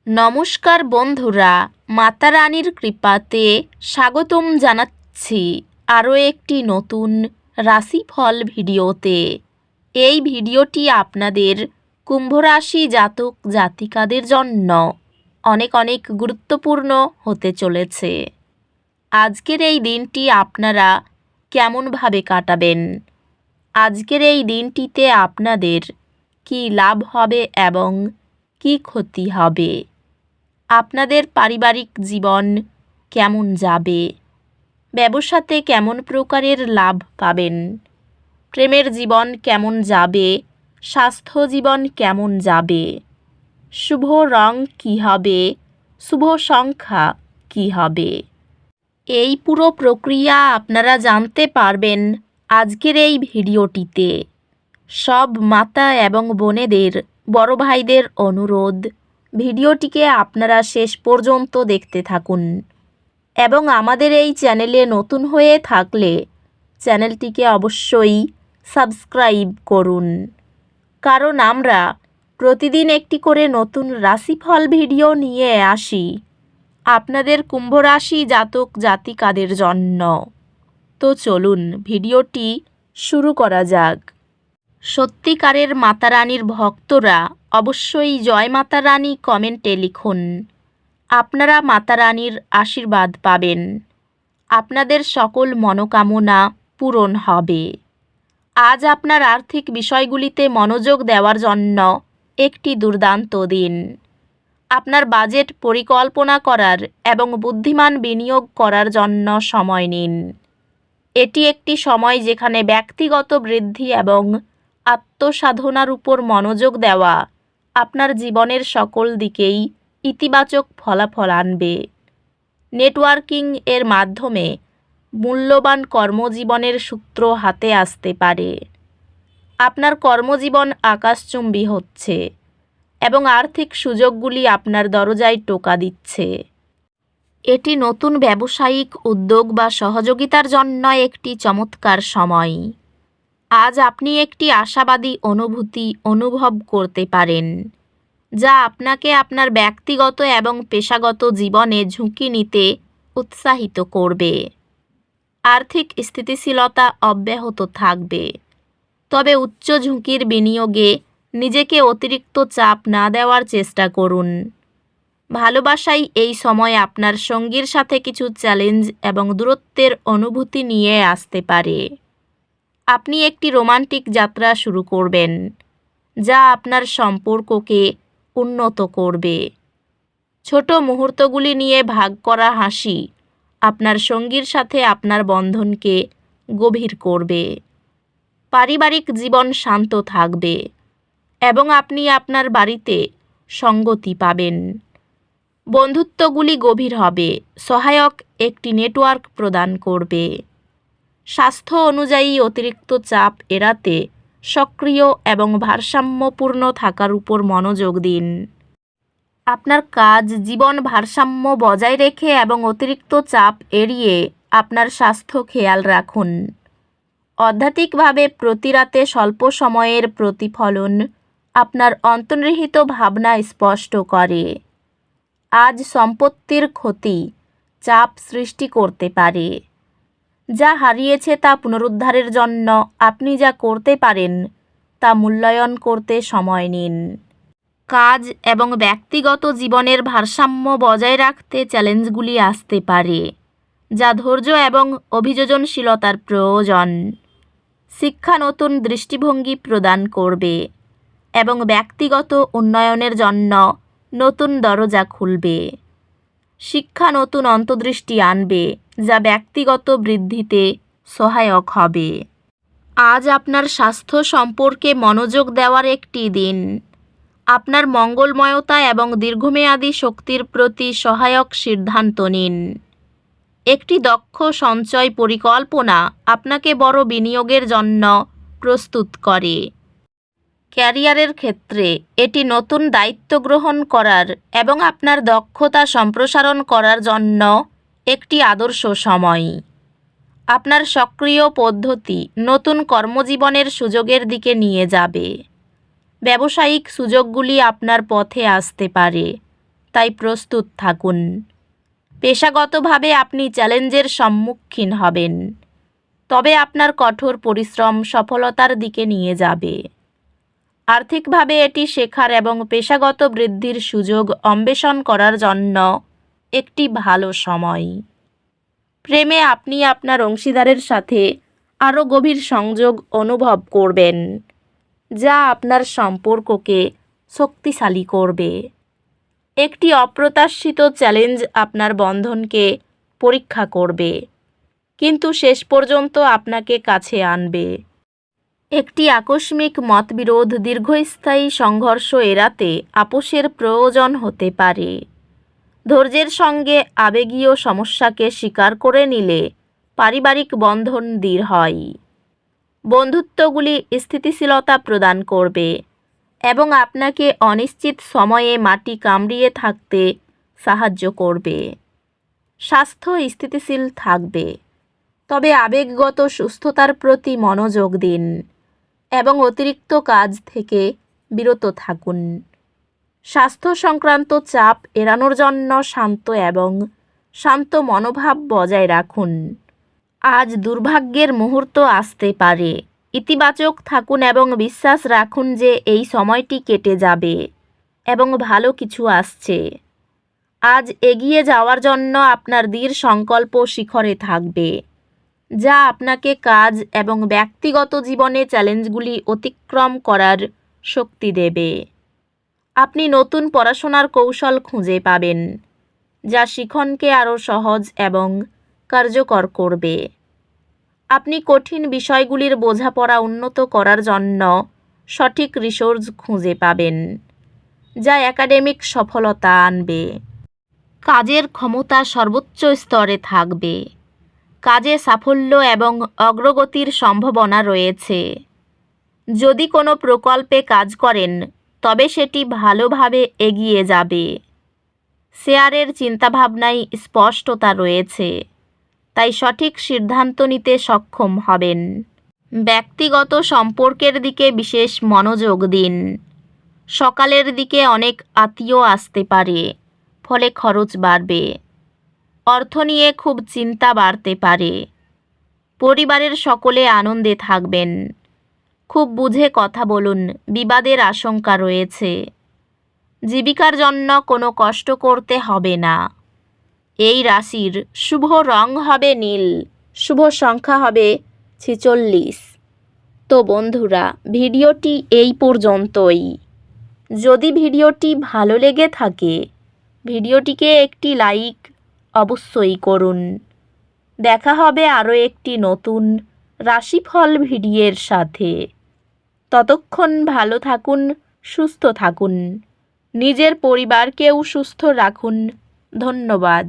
নমস্কার বন্ধুরা, মাতা রানীর কৃপাতে স্বাগতম জানাচ্ছি আরও একটি নতুন রাশিফল ভিডিওতে। এই ভিডিওটি আপনাদের কুম্ভ রাশি জাতক জাতিকাদের জন্য অনেক অনেক গুরুত্বপূর্ণ হতে চলেছে। আজকের এই দিনটি আপনারা কেমনভাবে কাটাবেন, আজকের এই দিনটিতে আপনাদের কী লাভ হবে এবং কী ক্ষতি হবে, আপনাদের পারিবারিক জীবন কেমন যাবে, ব্যবসাতে কেমন প্রকারের লাভ পাবেন, প্রেমের জীবন কেমন যাবে, স্বাস্থ্য জীবন কেমন যাবে, শুভ রং কী হবে, শুভ সংখ্যা কী হবে, এই পুরো প্রক্রিয়া আপনারা জানতে পারবেন আজকের এই ভিডিওটিতে। সব মাতা এবং বোনেদের, বড় ভাইদের অনুরোধ, ভিডিওটিকে আপনারা শেষ পর্যন্ত দেখতে থাকুন এবং আমাদের এই চ্যানেলে নতুন হয়ে থাকলে চ্যানেলটিকে অবশ্যই সাবস্ক্রাইব করুন, কারণ আমরা প্রতিদিন একটি করে নতুন রাশিফল ভিডিও নিয়ে আসি আপনাদের কুম্ভ রাশি জাতক জাতিকাদের জন্য। তো চলুন ভিডিওটি শুরু করা যাক। সত্যিকারের মাতা রানীর ভক্তরা অবশ্যই জয় মাতা রানী কমেন্টে লিখুন। আপনারা মাতা রানীর আশীর্বাদ পাবেন, আপনাদের সকল মনোকামনা পূরণ হবে। আজ আপনার আর্থিক বিষয়গুলিতে মনোযোগ দেওয়ার জন্য একটি দুর্দান্ত দিন। আপনার বাজেট পরিকল্পনা করার এবং বুদ্ধিমান বিনিয়োগ করার জন্য সময় নিন। এটি একটি সময় যেখানে ব্যক্তিগত বৃদ্ধি এবং আত্মসাধনার উপর মনোযোগ দেওয়া আপনার জীবনের সকল দিকেই ইতিবাচক ফলাফল আনবে। নেটওয়ার্কিং এর মাধ্যমে মূল্যবান কর্মজীবনের সূত্র হাতে আসতে পারে। আপনার কর্মজীবন আকাশচুম্বী হচ্ছে এবং আর্থিক সুযোগগুলি আপনার দরজায় টোকা দিচ্ছে। এটি নতুন ব্যবসায়িক উদ্যোগ বা সহযোগিতার জন্য একটি চমৎকার সময়। আজ আপনি একটি আশাবাদী অনুভূতি অনুভব করতে পারেন, যা আপনাকে আপনার ব্যক্তিগত এবং পেশাগত জীবনে ঝুঁকি নিতে উৎসাহিত করবে। আর্থিক স্থিতিশীলতা অব্যাহত থাকবে, তবে উচ্চ ঝুঁকির বিনিয়োগে নিজেকে অতিরিক্ত চাপ না দেওয়ার চেষ্টা করুন। ভালোবাসাই এই সময় আপনার সঙ্গীর সাথে কিছু চ্যালেঞ্জ এবং দূরত্বের অনুভূতি নিয়ে আসতে পারে। আপনি একটি রোমান্টিক যাত্রা শুরু করবেন, যা আপনার সম্পর্ককে উন্নত করবে। ছোট মুহূর্তগুলি নিয়ে ভাগ করা হাসি আপনার সঙ্গীর সাথে আপনার বন্ধনকে গভীর করবে। পারিবারিক জীবন শান্ত থাকবে এবং আপনি আপনার বাড়িতে সঙ্গতি পাবেন। বন্ধুত্বগুলি গভীর হবে, সহায়ক একটি নেটওয়ার্ক প্রদান করবে। স্বাস্থ্য অনুযায়ী অতিরিক্ত চাপ এড়াতে সক্রিয় এবং ভারসাম্যপূর্ণ থাকার উপর মনোযোগ দিন। আপনার কাজ জীবন ভারসাম্য বজায় রেখে এবং অতিরিক্ত চাপ এড়িয়ে আপনার স্বাস্থ্য খেয়াল রাখুন। আধ্যাত্মিকভাবে প্রতি রাতে স্বল্প সময়ের প্রতিফলন আপনার অন্তর্নিহিত ভাবনা স্পষ্ট করে। আজ সম্পত্তির ক্ষতি চাপ সৃষ্টি করতে পারে। যা হারিয়েছে তা পুনরুদ্ধারের জন্য আপনি যা করতে পারেন তা মূল্যায়ন করতে সময় নিন। কাজ এবং ব্যক্তিগত জীবনের ভারসাম্য বজায় রাখতে চ্যালেঞ্জগুলি আসতে পারে, যা ধৈর্য এবং অভিযোজনশীলতার প্রয়োজন। শিক্ষা নতুন দৃষ্টিভঙ্গি প্রদান করবে এবং ব্যক্তিগত উন্নয়নের জন্য নতুন দরজা খুলবে। শিক্ষা নতুন অন্তর্দৃষ্টি আনবে, যা ব্যক্তিগত বৃদ্ধিতে সহায়ক হবে। আজ আপনার স্বাস্থ্য সম্পর্কে মনোযোগ দেওয়ার একটি দিন। আপনার মঙ্গলময়তা এবং দীর্ঘমেয়াদী শক্তির প্রতি সহায়ক সিদ্ধান্ত নিন। একটি দক্ষ সঞ্চয় পরিকল্পনা আপনাকে বড় বিনিয়োগের জন্য প্রস্তুত করে। ক্যারিয়ারের ক্ষেত্রে এটি নতুন দায়িত্ব গ্রহণ করার এবং আপনার দক্ষতা সম্প্রসারণ করার জন্য একটি আদর্শ সময়। আপনার সক্রিয় পদ্ধতি নতুন কর্মজীবনের সুযোগের দিকে নিয়ে যাবে। ব্যবসায়িক সুযোগগুলি আপনার পথে আসতে পারে, তাই প্রস্তুত থাকুন। পেশাগতভাবে আপনি চ্যালেঞ্জের সম্মুখীন হবেন, তবে আপনার কঠোর পরিশ্রম সফলতার দিকে নিয়ে যাবে। আর্থিকভাবে এটি শেখার এবং পেশাগত বৃদ্ধির সুযোগ অন্বেষণ করার জন্য একটি ভালো সময়। প্রেমে আপনি আপনার অংশীদারের সাথে আরও গভীর সংযোগ অনুভব করবেন, যা আপনার সম্পর্ককে শক্তিশালী করবে। একটি অপ্রত্যাশিত চ্যালেঞ্জ আপনার বন্ধনকে পরীক্ষা করবে, কিন্তু শেষ পর্যন্ত আপনাকে কাছে আনবে। একটি আকস্মিক মতবিরোধ দীর্ঘস্থায়ী সংঘর্ষ এড়াতে আপোষের প্রয়োজন হতে পারে। ধৈর্যের সঙ্গে আবেগীয় সমস্যাকে স্বীকার করে নিলে পারিবারিক বন্ধন দৃঢ় হয়। বন্ধুত্বগুলি স্থিতিশীলতা প্রদান করবে এবং আপনাকে অনিশ্চিত সময়ে মাটি কামড়িয়ে থাকতে সাহায্য করবে। স্বাস্থ্য স্থিতিশীল থাকবে, তবে আবেগগত সুস্থতার প্রতি মনোযোগ দিন এবং অতিরিক্ত কাজ থেকে বিরত থাকুন। স্বাস্থ্য সংক্রান্ত চাপ এড়ানোর জন্য শান্ত মনোভাব বজায় রাখুন। আজ দুর্ভাগ্যের মুহূর্ত আসতে পারে। ইতিবাচক থাকুন এবং বিশ্বাস রাখুন যে এই সময়টি কেটে যাবে এবং ভালো কিছু আসছে। আজ এগিয়ে যাওয়ার জন্য আপনার দৃঢ় সংকল্প শিখরে থাকবে, যা আপনাকে কাজ এবং ব্যক্তিগত জীবনে চ্যালেঞ্জগুলি অতিক্রম করার শক্তি দেবে। আপনি নতুন পড়াশোনার কৌশল খুঁজে পাবেন, যা শিখনকে আরও সহজ এবং কার্যকর করবে। আপনি কঠিন বিষয়গুলির বোঝাপড়া উন্নত করার জন্য সঠিক রিসোর্স খুঁজে পাবেন, যা একাডেমিক সফলতা আনবে। কাজের ক্ষমতা সর্বোচ্চ স্তরে থাকবে। কাজে সাফল্য এবং অগ্রগতির সম্ভাবনা রয়েছে। যদি কোনো প্রকল্পে কাজ করেন, তবে সেটি ভালোভাবে এগিয়ে যাবে। শেয়ারের চিন্তাভাবনায় স্পষ্টতা রয়েছে, তাই সঠিক সিদ্ধান্ত নিতে সক্ষম হবেন। ব্যক্তিগত সম্পর্কের দিকে বিশেষ মনোযোগ দিন। সকালের দিকে অনেক আত্মীয় আসতে পারে, ফলে খরচ বাড়বে। অর্থ নিয়ে খুব চিন্তা বাড়তে পারে। পরিবারের সকলে আনন্দে থাকবেন। খুব বুঝে কথা বলুন, বিবাদের আশঙ্কা রয়েছে। জীবিকার জন্য কোনো কষ্ট করতে হবে না। এই রাশির শুভ রং হবে নীল, শুভ সংখ্যা হবে 46। তো বন্ধুরা, ভিডিওটি এই পর্যন্তই। যদি ভিডিওটি ভালো লেগে থাকে, ভিডিওটিকে একটি লাইক অবশ্যই করুন। দেখা হবে আরও একটি নতুন রাশিফল ভিডিওর সাথে। ততক্ষণ ভালো থাকুন, সুস্থ থাকুন, নিজের পরিবারকেও সুস্থ রাখুন। ধন্যবাদ।